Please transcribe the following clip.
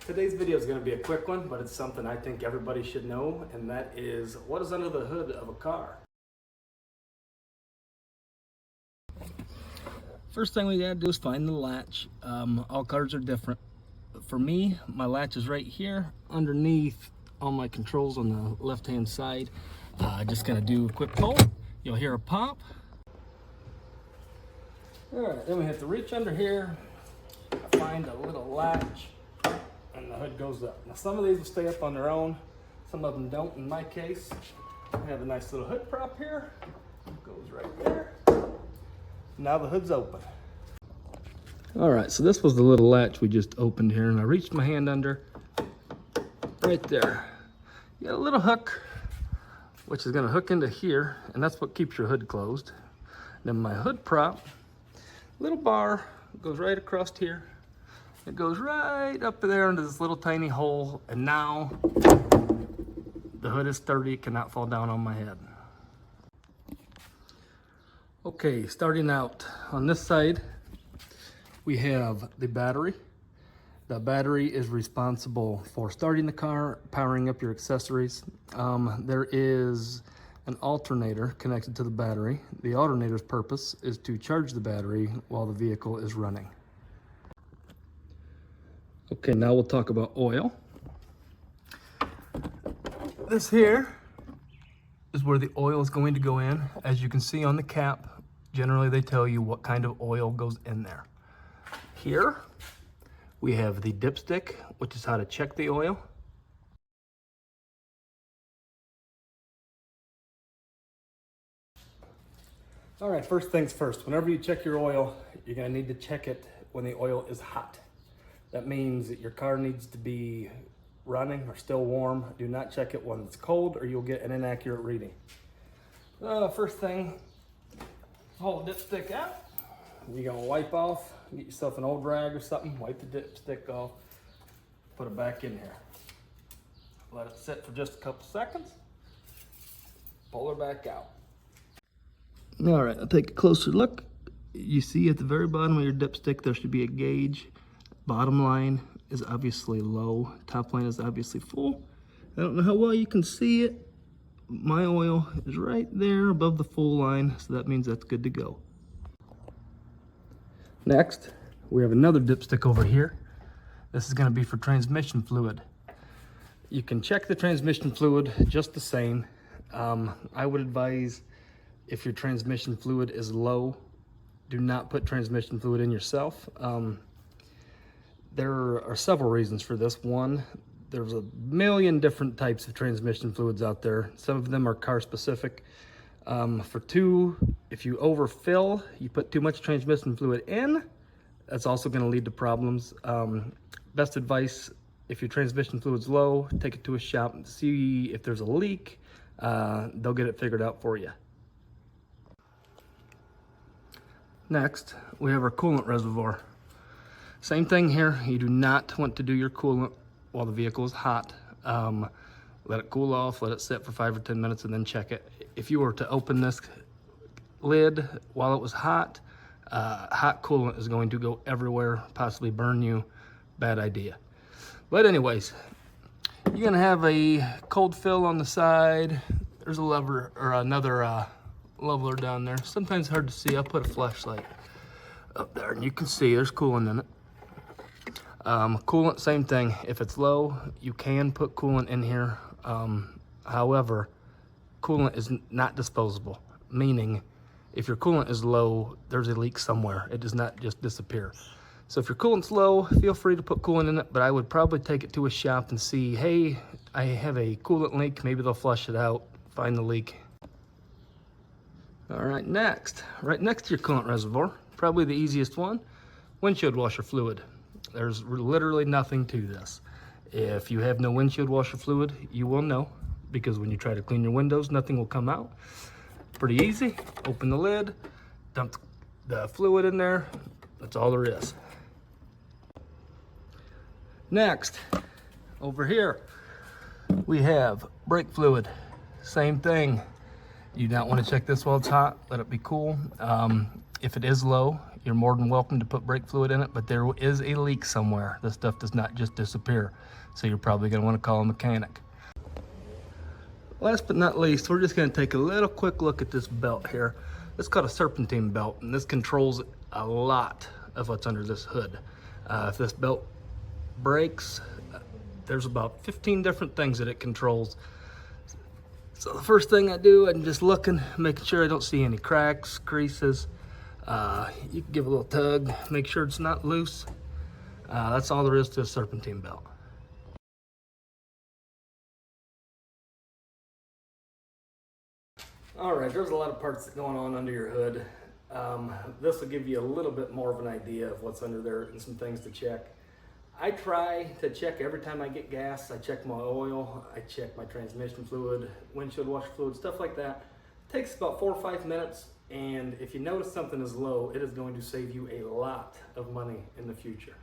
Today's video is going to be a quick one, but it's something I think everybody should know, and that is what is under the hood of a car. First thing we gotta do is find the latch. All cars are different. For me, my latch is right here underneath all my controls on the left-hand side. Just gonna do a quick pull. You'll hear a pop. All right, then we have to reach under here, find a little latch, and the hood goes up. Now some of these will stay up on their own, some of them don't. In my case, we have a nice little hood prop here. It goes right there. Now the hood's open. All right, so this was the little latch we just opened here, and I reached my hand under, right there. You got a little hook, which is gonna hook into here, and that's what keeps your hood closed. Then my hood prop, little bar, goes right across here. It goes right up there into this little tiny hole, and now the hood is sturdy, it cannot fall down on my head. Okay, starting out on this side, we have the battery. The battery is responsible for starting the car, powering up your accessories. There is an alternator connected to the battery. The alternator's purpose is to charge the battery while the vehicle is running. Okay, now we'll talk about oil. This here is where the oil is going to go in. As you can see on the cap, generally they tell you what kind of oil goes in there. Here we have the dipstick, which is how to check the oil. All right, first things first, whenever you check your oil, you're gonna need to check it when the oil is hot. That means that your car needs to be running or still warm. Do not check it when it's cold or you'll get an inaccurate reading. First thing, hold the dipstick out. You're gonna wipe off, get yourself an old rag or something, wipe the dipstick off, put it back in here. Let it sit for just a couple seconds, pull her back out. All right, I'll take a closer look. You see at the very bottom of your dipstick, there should be a gauge. Bottom line is obviously low, top line is obviously full. I don't know how well you can see it. My oil is right there above the full line, so that means that's good to go. Next, we have another dipstick over here. This is gonna be for transmission fluid. You can check the transmission fluid just the same. I would advise if your transmission fluid is low, do not put transmission fluid in yourself. There are several reasons for this. One, there's a million different types of transmission fluids out there. Some of them are car specific. For two, if you overfill, you put too much transmission fluid in, that's also gonna lead to problems. Best advice, if your transmission fluid's low, take it to a shop and see if there's a leak. They'll get it figured out for you. Next, we have our coolant reservoir. Same thing here, you do not want to do your coolant while the vehicle is hot. Let it cool off, let it sit for 5 or 10 minutes and then check it. If you were to open this lid while it was hot, hot coolant is going to go everywhere, possibly burn you. Bad idea. But anyways, you're gonna have a cold fill on the side. There's a lever or another leveler down there. Sometimes hard to see. I'll put a flashlight up there and you can see there's coolant in it. Coolant, same thing. If it's low, you can put coolant in here. However, coolant is not disposable, meaning if your coolant is low, there's a leak somewhere. It does not just disappear. So if your coolant's low, feel free to put coolant in it, but I would probably take it to a shop and see, hey, I have a coolant leak. Maybe they'll flush it out, find the leak. All right, next, right next to your coolant reservoir, probably the easiest one, windshield washer fluid. There's literally nothing to this. If you have no windshield washer fluid, you will know, because when you try to clean your windows, nothing will come out. Pretty easy. Open the lid, dump the fluid in there. That's all there is. Next, over here, we have brake fluid. Same thing. You do not want to check this while it's hot. Let it be cool. If it is low, you're more than welcome to put brake fluid in it, but there is a leak somewhere. This stuff does not just disappear. So you're probably gonna wanna call a mechanic. Last but not least, we're just gonna take a little quick look at this belt here. It's called a serpentine belt, and this controls a lot of what's under this hood. If this belt breaks, there's about 15 different things that it controls. So the first thing I do, I'm just looking, making sure I don't see any cracks, creases. You can give a little tug, make sure it's not loose. That's all there is to a serpentine belt. All right, there's a lot of parts going on under your hood. This will give you a little bit more of an idea of what's under there and some things to check. I try to check every time I get gas. I check my oil, I check my transmission fluid, windshield washer fluid, stuff like that. It takes about 4 or 5 minutes, and if you notice something is low, it is going to save you a lot of money in the future.